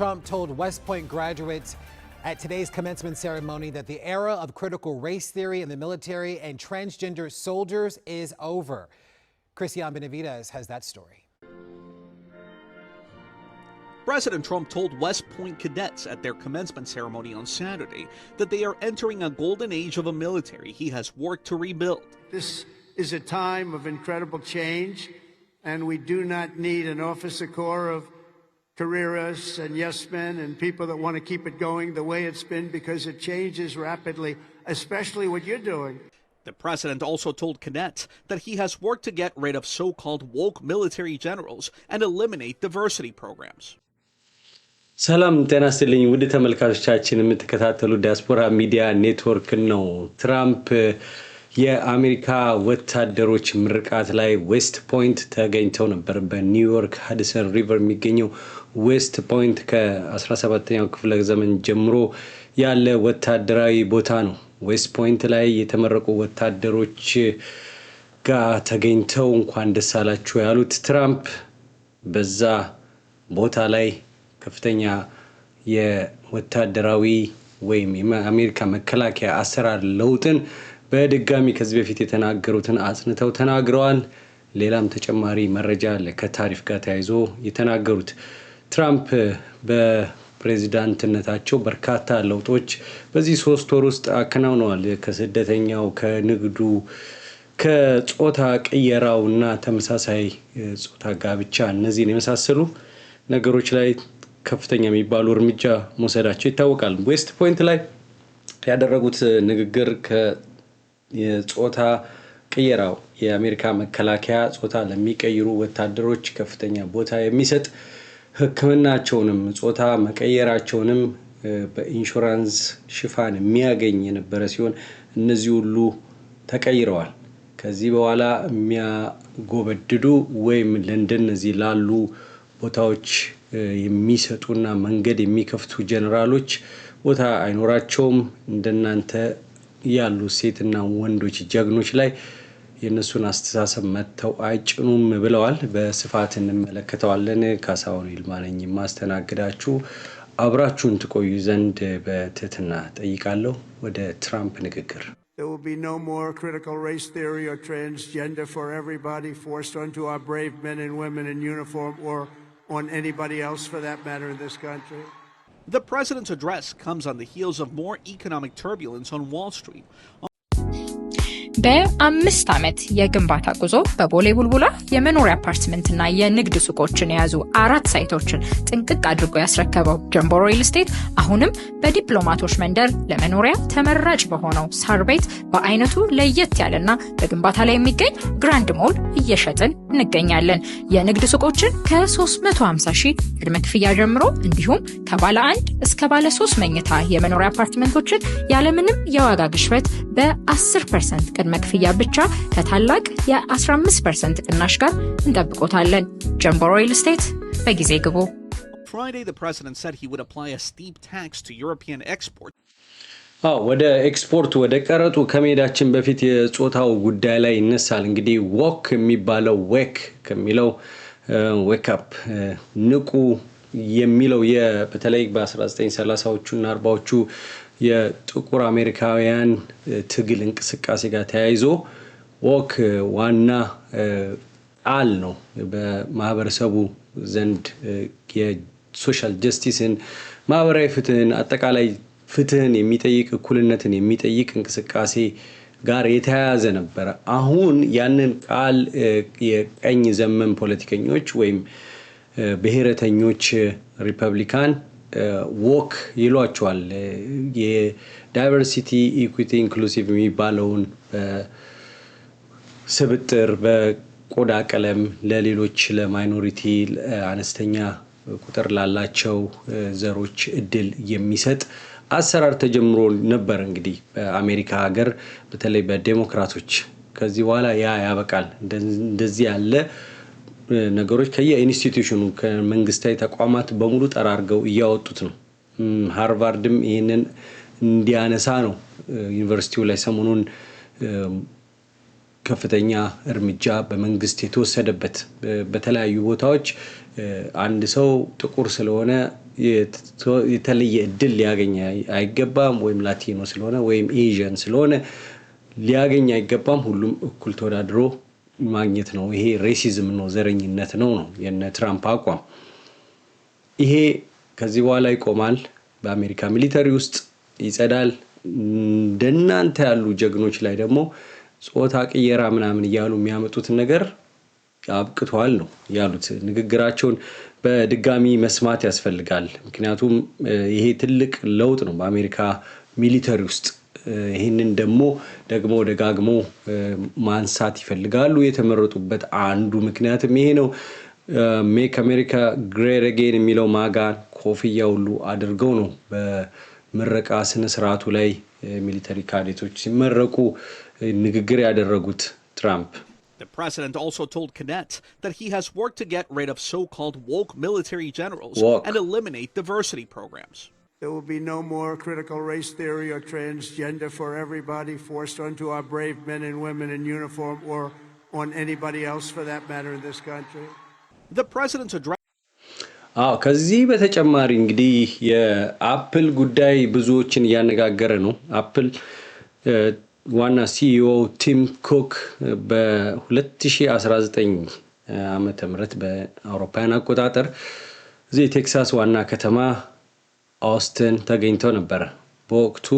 Trump told West Point graduates at today's commencement ceremony that the era of critical race theory in the military and transgender soldiers is over. Christian Benavides has that story. President Trump told West Point cadets at their commencement ceremony on Saturday that they are entering a golden age of a military he has worked to rebuild. This is a time of incredible change, and we do not need an officer corps of careerists and yes men and people that want to keep it going the way it's been, because it changes rapidly, especially what you're doing. The president also told cadets that he has worked to get rid of so-called woke military generals and eliminate diversity programs. ሰላም ጤና ይስጥልኝ ውድ ተመልካቾቻችን የምትከታተሉ ዲያስፖራ ሚዲያ ኔትወርክ ነው። ትራምፕ የአሜሪካ ወታደሮች ምርቃት ላይ ዌስት ፖይንት ተገኝተው ነበር። በኒውዮርክ ሃድሰን ሪቨር የሚገኘው ዌስት ፖይንት ከ17ኛው ክፍለ ዘመን ጀምሮ ያለ ወታደራዊ ቦታ ነው። ዌስት ፖይንት ላይ የተመረቁ ወታደሮች ጋር ተገኝተው እንኳን ደስ አላችሁ ያሉት ትራምፕ በዛ ቦታ ላይ ከፍተኛ የወታደራዊ ወይም የአሜሪካ መከላከያ አሰራር ለውጥን በድጋሚ ከዚህ በፊት የተናገሩትን አጽንተው ተናግረዋል። ሌላም ተጨማሪ መረጃ ለከታሪፍ ጋር ተያይዞ የተናገሩት ትራምፕ በፕሬዝዳንትነታቸው በርካታ ለውጦች በዚህ 3 ወር ውስጥ አከናውነዋል። ከስደተኛው ከንግዱ ከጾታ ቅየራውና ተመሳሳይ ጾታ ጋብቻ እነዚህን የመሳሰሉ ነገሮች ላይ ከፍተኛ የሚባሉ እርምጃ መውሰዳቸው ይታወቃል። ዌስት ፖይንት ላይ ያደረጉት ንግግር የጾታ ቅየራው የአሜሪካ መከላከያ ጾታ ለሚቀይሩ ወታደሮች ከፍተኛ ቦታ የሚሰጥ ሕክምናቸውንም ጾታ መቀየራቸውንም በኢንሹራንስ ሽፋን የሚያገኝ የነበረ ሲሆን እነዚህ ሁሉ ተቀይረዋል። ከዚህ በኋላ የሚያጎበድዱ ወይም ለእንደነዚህ ላሉ ቦታዎች የሚሰጡና መንገድ የሚከፍቱ ጀነራሎች ቦታ አይኖራቸውም። እንደናንተ ያሉ ሴትና ወንዶች ጀግኖች ላይ የነሱን አስተሳሰብ መተው አይጭኑም ብለዋል። በስፋት እንመለከተዋለን። ካሳሁን ይልማነኝ ማስተናግዳችሁ አብራችሁን ትቆዩ ዘንድ በትህትና ጠይቃለሁ። ወደ ትራምፕ ንግግር There will be no more critical race theory or transgender for everybody forced onto our brave men and women in uniform or on anybody else for that matter in this country. The president's address comes on the heels of more economic turbulence on Wall Street. በ5 ዓመት የግንባታ ጉዞ በቦሌ ቡልቡላ የመኖሪያ አፓርትመንትና የንግድ ሱቆችን የያዙ 4 ሳይቶችን ጥንቅቅ አድርጎ ያስረከበው ጀምቦ ሪል ስቴት አሁንም በዲፕሎማቶች መንደር ለመኖሪያ ተመራጭ በሆነው ሳር ቤት በአይነቱ ለየት ያለና በግንባታ ላይ የሚገኝ ግራንድ ሞል እየሸጥን እንገኛለን። የንግድ ሱቆችን ከ350,000 ቅድመ ክፍያ ጀምሮ እንዲሁም ከባለ 1 እስከ ባለ 3 መኝታ የመኖሪያ አፓርትመንቶችን ያለምንም የዋጋ ግሽበት በ10% ቅድመ ክፍያ ብቻ ከታላቅ የ15% ቅናሽ ጋር እንጠብቆታለን። ጀምቦ ሪል ስቴት በጊዜ ግቡ። Friday, the president said he would apply a steep tax to European exports. ወደ ኤክስፖርት ወደ ቀረጡ ከመሄዳችን በፊት የጾታው ጉዳይ ላይ ይነሳል። እንግዲህ ዎክ የሚባለው ዌክ ከሚለው ዌክ አፕ ንቁ የሚለው በተለይ በ1930ዎቹ እና 40ዎቹ የጥቁር አሜሪካውያን ትግል እንቅስቃሴ ጋር ተያይዞ ዎክ ዋና ቃል ነው። በማህበረሰቡ ዘንድ የሶሻል ጀስቲስን ማህበራዊ ፍትህን አጠቃላይ ፍትህን የሚጠይቅ እኩልነትን የሚጠይቅ እንቅስቃሴ ጋር የተያያዘ ነበር። አሁን ያንን ቃል የቀኝ ዘመን ፖለቲከኞች ወይም ብሔረተኞች ሪፐብሊካን ዎክ ይሏቸዋል። የዳይቨርሲቲ ኢኩዊቲ ኢንክሉሲቭ የሚባለውን ስብጥር በቆዳ ቀለም ለሌሎች ለማይኖሪቲ አነስተኛ ቁጥር ላላቸው ዘሮች እድል የሚሰጥ አሰራር ተጀምሮ ነበር። እንግዲህ በአሜሪካ ሀገር በተለይ በዴሞክራቶች ከዚህ በኋላ ያበቃል እንደዚህ ያለ ነገሮች ከየኢንስቲትዩሽኑ ከመንግስታዊ ተቋማት በሙሉ ጠራርገው እያወጡት ነው። ሃርቫርድም ይሄንን እንዲያነሳ ነው ዩኒቨርሲቲው ላይ ሰሞኑን ከፍተኛ እርምጃ በመንግስት የተወሰደበት። በተለያዩ ቦታዎች አንድ ሰው ጥቁር ስለሆነ የተለየ እድል ሊያገኝ አይገባም። ወይም ላቲኖ ስለሆነ ወይም ኤዥያን ስለሆነ ሊያገኝ አይገባም። ሁሉም እኩል ተወዳድሮ ማግኘት ነው። ይሄ ሬሲዝም ነው፣ ዘረኝነት ነው የነ ትራምፕ አቋም። ይሄ ከዚህ በኋላ ይቆማል። በአሜሪካ ሚሊተሪ ውስጥ ይጸዳል። እንደናንተ ያሉ ጀግኖች ላይ ደግሞ ጾታ ቅየራ ምናምን እያሉ የሚያመጡትን ነገር አብቅቷል ነው ያሉት። ንግግራቸውን በድጋሚ መስማት ያስፈልጋል። ምክንያቱም ይሄ ትልቅ ለውጥ ነው በአሜሪካ ሚሊተሪ ውስጥ። ይህንን ደግሞ ደጋግሞ ማንሳት ይፈልጋሉ። የተመረጡበት አንዱ ምክንያትም ይሄ ነው። ሜክ አሜሪካ ግሬት አጌን የሚለው ማጋን ኮፍያ ሁሉ አድርገው ነው በምረቃ ስነ ስርዓቱ ላይ ሚሊተሪ ካዴቶች ሲመረቁ ንግግር ያደረጉት ትራምፕ። The president also told cadets that he has worked to get rid of so-called woke military generals and eliminate diversity programs. There will be no more critical race theory or transgender for everybody forced onto our brave men and women in uniform or on anybody else for that matter in this country. The president's address ከዚህ በተጨማሪ እንግዲህ የአፕል ጉዳይ ብዙዎችን እያነጋገረ ነው። አፕል ዋና ሲኢኦ ቲም ኩክ በ2019 ዓመተ ምህረት በአውሮፓውያን አቆጣጠር እዚህ ቴክሳስ ዋና ከተማ ኦስትን ተገኝተው ነበር። በወቅቱ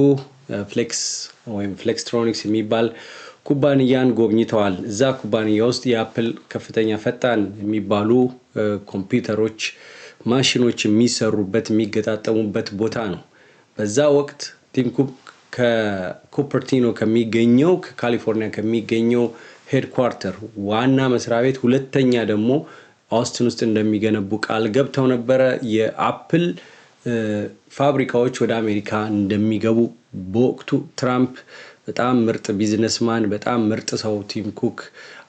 ፍሌክስትሮኒክስ የሚባል ኩባንያን ጎብኝተዋል። እዛ ኩባንያ ውስጥ የአፕል ከፍተኛ ፈጣን የሚባሉ ኮምፒውተሮች፣ ማሽኖች የሚሰሩበት የሚገጣጠሙበት ቦታ ነው። በዛ ወቅት ቲም ኩክ ከኩፐርቲኖ ከሚገኘው ከካሊፎርኒያ ከሚገኘው ሄድኳርተር ዋና መስሪያ ቤት ሁለተኛ ደግሞ ኦስትን ውስጥ እንደሚገነቡ ቃል ገብተው ነበረ። የአፕል ፋብሪካዎች ወደ አሜሪካ እንደሚገቡ በወቅቱ ትራምፕ በጣም ምርጥ ቢዝነስማን፣ በጣም ምርጥ ሰው ቲም ኩክ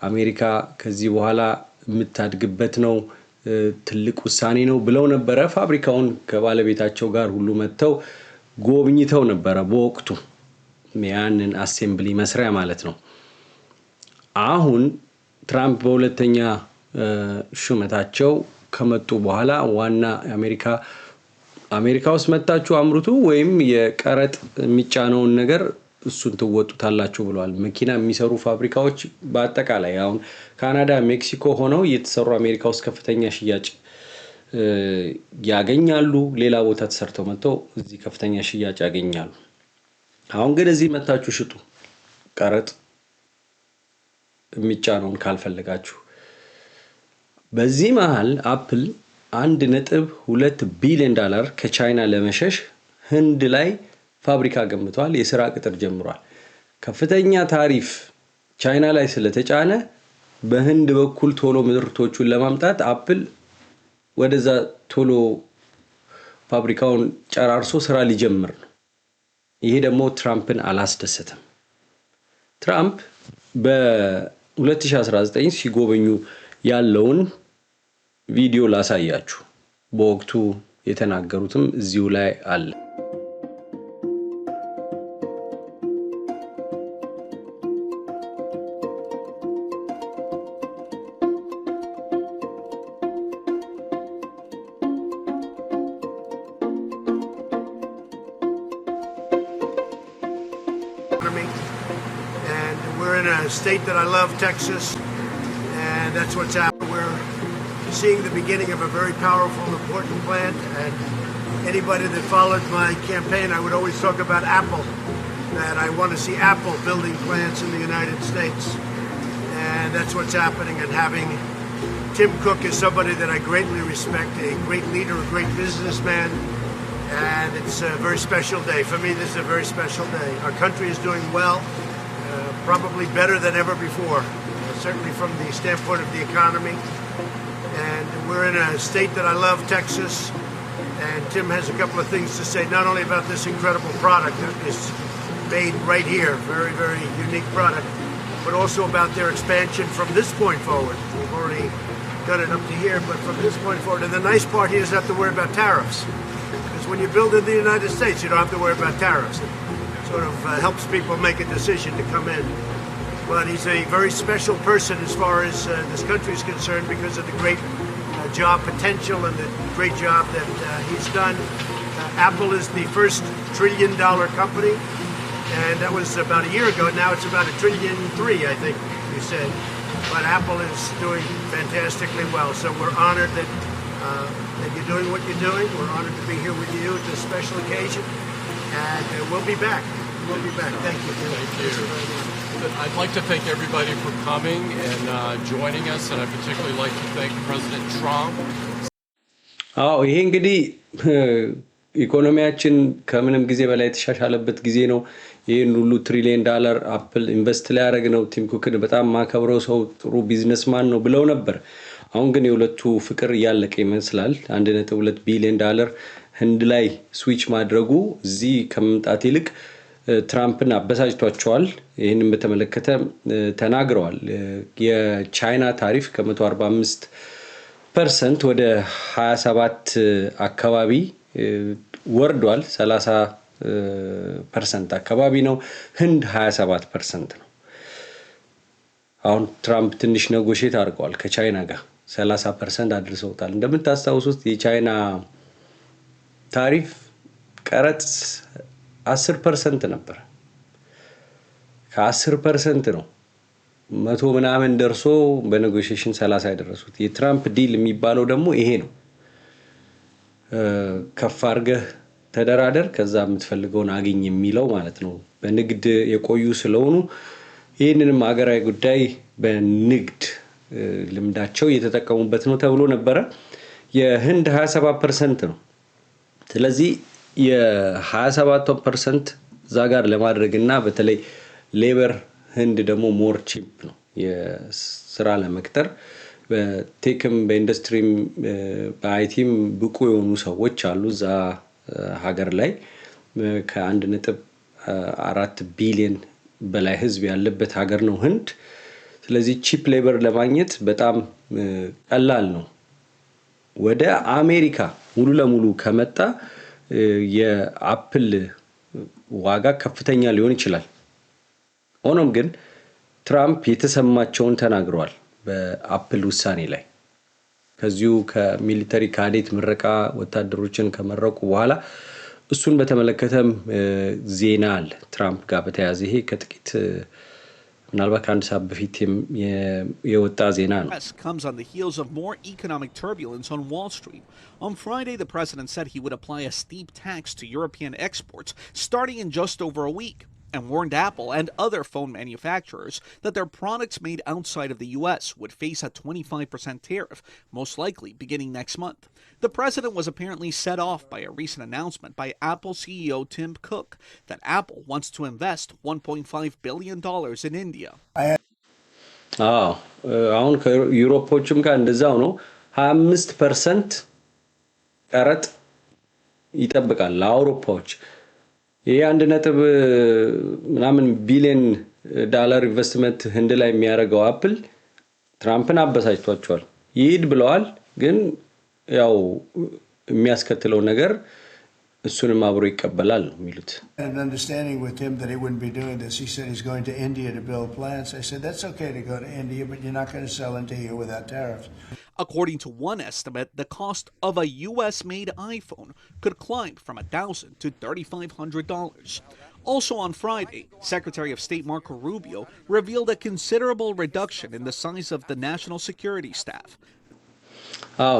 አሜሪካ ከዚህ በኋላ የምታድግበት ነው፣ ትልቅ ውሳኔ ነው ብለው ነበረ። ፋብሪካውን ከባለቤታቸው ጋር ሁሉ መጥተው ጎብኝተው ነበረ በወቅቱ ያንን አሴምብሊ መስሪያ ማለት ነው። አሁን ትራምፕ በሁለተኛ ሹመታቸው ከመጡ በኋላ ዋና አሜሪካ ውስጥ መጣችሁ አምርቱ ወይም የቀረጥ የሚጫነውን ነገር እሱን ትወጡታላችሁ ብለዋል። መኪና የሚሰሩ ፋብሪካዎች በአጠቃላይ አሁን ካናዳ፣ ሜክሲኮ ሆነው እየተሰሩ አሜሪካ ውስጥ ከፍተኛ ሽያጭ ያገኛሉ። ሌላ ቦታ ተሰርተው መጥተው እዚህ ከፍተኛ ሽያጭ ያገኛሉ። አሁን ግን እዚህ መጣችሁ ሽጡ፣ ቀረጥ የሚጫነውን ካልፈለጋችሁ። በዚህ መሃል አፕል $1.2 ቢሊዮን ከቻይና ለመሸሽ ህንድ ላይ ፋብሪካ ገንብቷል። የሥራ ቅጥር ጀምሯል። ከፍተኛ ታሪፍ ቻይና ላይ ስለተጫነ በህንድ በኩል ቶሎ ምርቶቹን ለማምጣት አፕል ወደዛ ቶሎ ፋብሪካውን ጨራርሶ ስራ ሊጀምር ነው። ይሄ ደግሞ ትራምፕን አላስደሰተም። ትራምፕ በ2019 ሲጎበኙ ያለውን ቪዲዮ ላሳያችሁ። በወቅቱ የተናገሩትም እዚሁ ላይ አለ። And we're in a state that I love, Texas, and that's what's happening. We're seeing the beginning of a very powerful and important plant, and anybody that followed my campaign, I would always talk about Apple, that I want to see Apple building plants in the United States, and that's what's happening. And having Tim Cook is somebody that I greatly respect, a great leader, a great businessman, and it's a very special day. For me, this is a very special day. Our country is doing well, probably better than ever before, certainly from the standpoint of the economy. And we're in a state that I love, Texas, and Tim has a couple of things to say, not only about this incredible product that is made right here, very, very unique product, but also about their expansion from this point forward. We've already got it up to here, but from this point forward. And the nice part here is not have to worry about tariffs. Because when you build in the United States, you don't have to worry about tariffs. It sort of helps people make a decision to come in. But he's a very special person as far as this country is concerned because of the great job potential and the great job that he's done. Apple is the first $1 trillion company, and that was about a year ago. Now it's about $1.3 trillion, I think you said. But Apple is doing fantastically well. So we're honored that you're doing what you're doing. We're honored to be here with you at this special occasion, and we'll be back. We'll be back. Thank you. Thank you. I'd like to thank everybody for coming and joining us, and I particularly like to thank President Trump. ይሄ እንግዲህ ኢኮኖሚያችን ከምንም ጊዜ በላይ የተሻሻለበት ጊዜ ነው። ይሄን ሁሉ $1 ትሪሊየን አፕል ኢንቨስት ሊያደርግ ነው። ቲም ኩክን በጣም ማከብረው ሰው ጥሩ ቢዝነስማን ነው ብለው ነበር። አሁን ግን የሁለቱ ፍቅር እያለቀ ይመስላል። $1.2 ቢሊዮን ህንድ ላይ ስዊች ማድረጉ እዚህ ከመምጣት ይልቅ ትራምፕን አበሳጭቷቸዋል። ይህንን በተመለከተ ተናግረዋል። የቻይና ታሪፍ ከ145% ወደ 27 አካባቢ ወርዷል። 30% አካባቢ ነው። ህንድ 27% ነው። አሁን ትራምፕ ትንሽ ኔጎሽየት አድርገዋል ከቻይና ጋር 30% አድርሰውታል። እንደምታስታውሱት የቻይና ታሪፍ ቀረጥ 10% ነበር። ከ10% ነው 100 ምናምን ደርሶ በኔጎሽዬሽን 30 ያደረሱት። የትራምፕ ዲል የሚባለው ደግሞ ይሄ ነው። ከፍ አድርገህ ተደራደር ከዛ የምትፈልገውን አግኝ የሚለው ማለት ነው። በንግድ የቆዩ ስለሆኑ ይህንንም ሀገራዊ ጉዳይ በንግድ ልምዳቸው እየተጠቀሙበት ነው ተብሎ ነበረ። የህንድ 27% ነው። ስለዚህ የ27% እዛ ጋር ለማድረግና በተለይ ሌበር ህንድ ደግሞ ሞር ቺፕ ነው የስራ ለመቅጠር በቴክም በኢንዱስትሪም በአይቲም ብቁ የሆኑ ሰዎች አሉ እዛ ሀገር ላይ ከ1.4 ቢሊዮን በላይ ህዝብ ያለበት ሀገር ነው ህንድ። ስለዚህ ቺፕ ሌበር ለማግኘት በጣም ቀላል ነው። ወደ አሜሪካ ሙሉ ለሙሉ ከመጣ የአፕል ዋጋ ከፍተኛ ሊሆን ይችላል። ሆኖም ግን ትራምፕ የተሰማቸውን ተናግረዋል በአፕል ውሳኔ ላይ። ከዚሁ ከሚሊተሪ ካዴት ምረቃ ወታደሮችን ከመረቁ በኋላ እሱን በተመለከተም ዜና አለ ትራምፕ ጋር በተያያዘ። ይሄ ከጥቂት ምናልባት ከአንድ ሰዓት በፊት የወጣ ዜና ነው። Comes on the heels of more economic turbulence on Wall Street. On Friday, the president said he would apply a steep tax to European exports starting in just over a week, and warned Apple and other phone manufacturers that their products made outside of the U.S. would face a 25% tariff, most likely beginning next month. The president was apparently set off by a recent announcement by Apple CEO Tim Cook that Apple wants to invest $1.5 billion in India. አሁን ከዩሮፖችም ጋር እንደዛው ነው። 25% ቀረጥ ይጠብቃል ለአውሮፓዎች። ይሄ 1 ምናምን ቢሊዮን ኢንቨስትመንት ህንድ ላይ የሚያደርገው አፕል ትራምፕን አበሳጭቷቸዋል። ይሄድ ብለዋል፣ ግን ያው የሚያስከትለው ነገር እሱንም አብሮ ይቀበላል ነው የሚሉት። An understanding with him that he wouldn't be doing this. He said he's going to India to build plants. I said that's okay to go to India, but you're not going to sell into here without tariffs. According to one estimate, the cost of a US-made iPhone could climb from $1,000 to $3,500. Also on Friday, Secretary of State Marco Rubio revealed a considerable reduction in the size of the national security staff.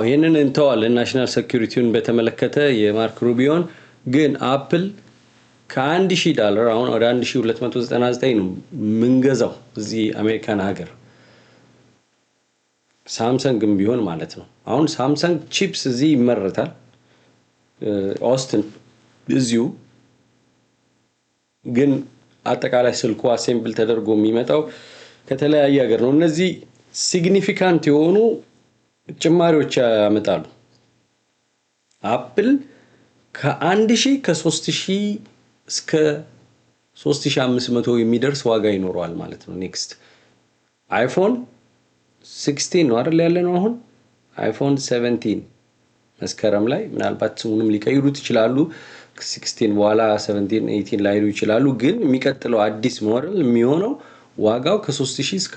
ይህንን እንተዋለን። ናሽናል ሴኩሪቲውን በተመለከተ የማርክ ሩቢዮን ግን አፕል ከ$1,000 አሁን ወደ 1299 ነው ምንገዛው እዚህ አሜሪካን ሀገር። ሳምሰንግም ቢሆን ማለት ነው። አሁን ሳምሰንግ ቺፕስ እዚህ ይመረታል ኦስትን እዚሁ፣ ግን አጠቃላይ ስልኩ አሴምብል ተደርጎ የሚመጣው ከተለያየ ሀገር ነው። እነዚህ ሲግኒፊካንት የሆኑ ጭማሪዎች ያመጣሉ። አፕል ከ1000 ከ3000 እስከ 3500 የሚደርስ ዋጋ ይኖረዋል ማለት ነው። ኔክስት አይፎን 16 ነው አይደል ያለ ነው። አሁን አይፎን 17 መስከረም ላይ ምናልባት ስሙንም ሊቀይሩት ይችላሉ። 16 በኋላ 17 18 ላይሉ ይችላሉ። ግን የሚቀጥለው አዲስ ሞዴል የሚሆነው ዋጋው ከ3000 እስከ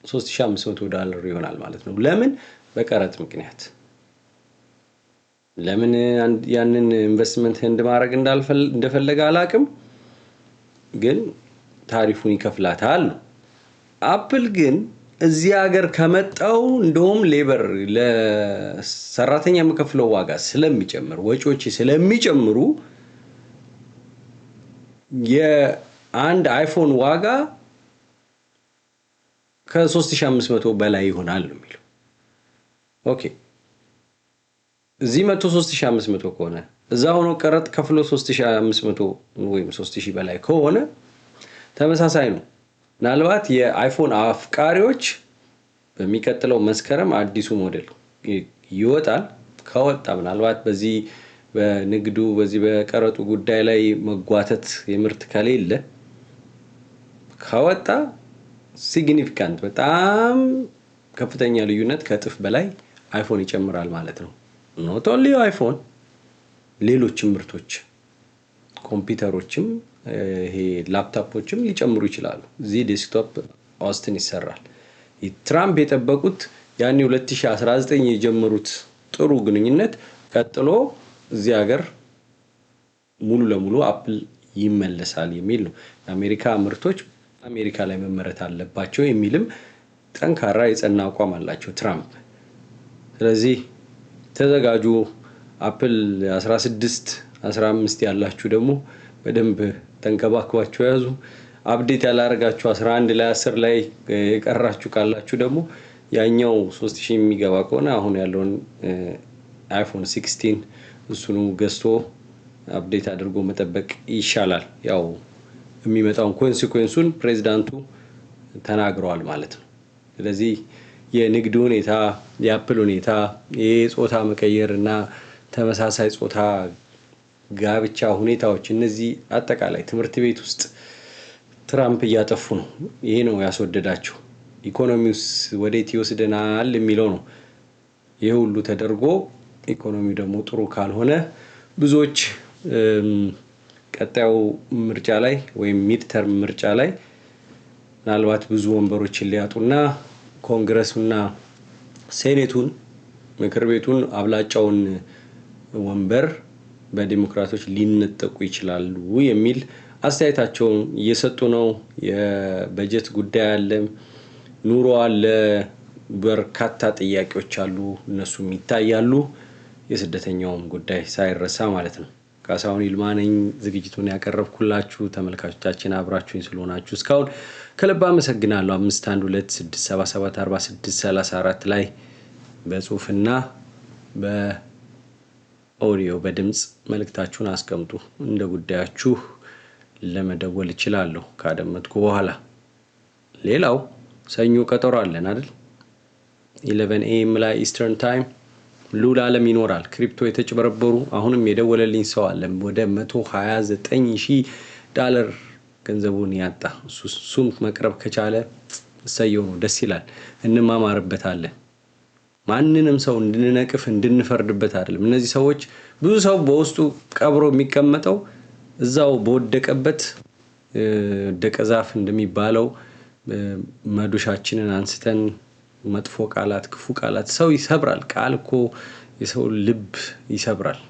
$3,500 ይሆናል ማለት ነው። ለምን? በቀረጥ ምክንያት ለምን ያንን ኢንቨስትመንት እንድማረግ እንደፈለገ አላቅም ግን ታሪፉን ይከፍላታል አፕል ግን እዚህ ሀገር ከመጣው እንደውም ሌበር ለሰራተኛ የሚከፍለው ዋጋ ስለሚጨምር ወጪዎች ስለሚጨምሩ የአንድ አይፎን ዋጋ ከ3500 በላይ ይሆናል ነው የሚለው ኦኬ እዚህ መቶ 3500 ከሆነ እዛ ሆኖ ቀረጥ ከፍሎ 3500 ወይም 3000 በላይ ከሆነ ተመሳሳይ ነው ምናልባት የአይፎን አፍቃሪዎች በሚቀጥለው መስከረም አዲሱ ሞዴል ይወጣል ከወጣ ምናልባት በዚህ በንግዱ በዚህ በቀረጡ ጉዳይ ላይ መጓተት የምርት ከሌለ ከወጣ ሲግኒፊካንት በጣም ከፍተኛ ልዩነት ከጥፍ በላይ አይፎን ይጨምራል ማለት ነው not only አይፎን ሌሎች ምርቶች ኮምፒውተሮችም ይሄ ላፕቶፖችም ሊጨምሩ ይችላሉ እዚህ ዴስክቶፕ ኦስትን ይሰራል ትራምፕ የጠበቁት ያኔ 2019 የጀመሩት ጥሩ ግንኙነት ቀጥሎ እዚህ ሀገር ሙሉ ለሙሉ አፕል ይመለሳል የሚል ነው የአሜሪካ ምርቶች አሜሪካ ላይ መመረት አለባቸው የሚልም ጠንካራ የጸና አቋም አላቸው ትራምፕ ስለዚህ ተዘጋጁ አፕል 16 15 ያላችሁ ደግሞ በደንብ ተንከባክባችሁ ያዙ አፕዴት ያላረጋችሁ 11 ላይ 10 ላይ የቀራችሁ ካላችሁ ደግሞ ያኛው 3000 የሚገባ ከሆነ አሁን ያለውን አይፎን 16 እሱኑ ገዝቶ አፕዴት አድርጎ መጠበቅ ይሻላል ያው የሚመጣውን ኮንሲኩዌንሱን ፕሬዝዳንቱ ተናግረዋል ማለት ነው ስለዚህ የንግድ ሁኔታ የአፕል ሁኔታ የጾታ መቀየርና ተመሳሳይ ጾታ ጋብቻ ሁኔታዎች እነዚህ አጠቃላይ ትምህርት ቤት ውስጥ ትራምፕ እያጠፉ ነው ይሄ ነው ያስወደዳቸው ኢኮኖሚውስ ወዴት ይወስደናል የሚለው ነው ይሄ ሁሉ ተደርጎ ኢኮኖሚው ደግሞ ጥሩ ካልሆነ ብዙዎች ቀጣዩ ምርጫ ላይ ወይም ሚድ ተርም ምርጫ ላይ ምናልባት ብዙ ወንበሮችን ሊያጡና ኮንግረስና ሴኔቱን ምክር ቤቱን አብላጫውን ወንበር በዲሞክራቶች ሊነጠቁ ይችላሉ የሚል አስተያየታቸውን እየሰጡ ነው የበጀት ጉዳይ አለ ኑሮ አለ በርካታ ጥያቄዎች አሉ እነሱም ይታያሉ የስደተኛውም ጉዳይ ሳይረሳ ማለት ነው ካሳሁን ይልማ ነኝ ዝግጅቱን ያቀርብኩላችሁ ተመልካቾቻችን አብራችሁኝ ስለሆናችሁ እስካሁን ከልብ አመሰግናለሁ 5126774634 ላይ በጽሁፍና በኦዲዮ በድምጽ መልእክታችሁን አስቀምጡ እንደ ጉዳያችሁ ለመደወል እችላለሁ ካደመጥኩ በኋላ ሌላው ሰኞ ቀጠሮ አለን አይደል 11 AM ላይ ኢስተርን ታይም ሉል ዓለም ይኖራል ክሪፕቶ የተጨበረበሩ አሁንም የደወለልኝ ሰው አለ ወደ $129,000 ገንዘቡን ያጣ እሱም መቅረብ ከቻለ ሰየው ነው ደስ ይላል እንማማርበታለን ማንንም ሰው እንድንነቅፍ እንድንፈርድበት አይደለም እነዚህ ሰዎች ብዙ ሰው በውስጡ ቀብሮ የሚቀመጠው እዛው በወደቀበት ደቀዛፍ እንደሚባለው መዶሻችንን አንስተን መጥፎ ቃላት ክፉ ቃላት ሰው ይሰብራል ቃል እኮ የሰው ልብ ይሰብራል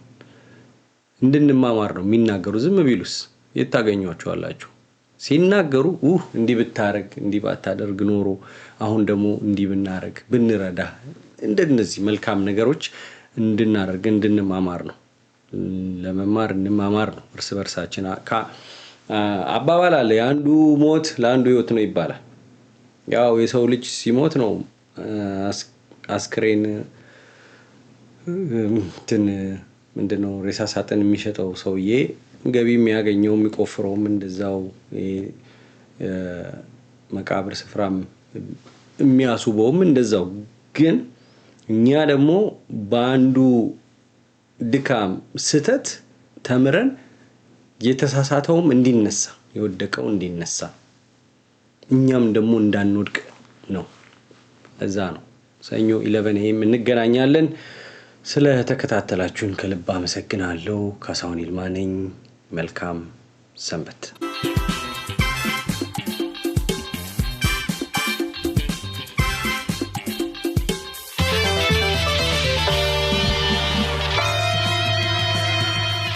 እንድንማማር ነው የሚናገሩ ዝም ቢሉስ የታገኙዋቸዋላችሁ ሲናገሩ እንዲህ ብታረግ እንዲህ ባታደርግ ኖሮ አሁን ደግሞ እንዲህ ብናረግ ብንረዳ እንደነዚህ መልካም ነገሮች እንድናደርግ እንድንማማር ነው ለመማር እንማማር ነው እርስ በርሳችን አባባል አለ አንዱ ሞት ለአንዱ ህይወት ነው ይባላል ያው የሰው ልጅ ሲሞት ነው አስክሬን ምንድነው ሬሳ ሳጥን የሚሸጠው ሰውዬ ገቢ የሚያገኘው የሚቆፍረውም እንደዛው መቃብር ስፍራም የሚያስውበውም እንደዛው ግን እኛ ደግሞ በአንዱ ድካም ስተት ተምረን የተሳሳተውም እንዲነሳ የወደቀው እንዲነሳ እኛም ደግሞ እንዳንወድቅ ነው እዛ ነው ሰኞ 11 AM እንገናኛለን ስለ ተከታተላችሁን ከልብ አመሰግናለሁ ካሳሁን ይልማ ነኝ መልካም ሰንበት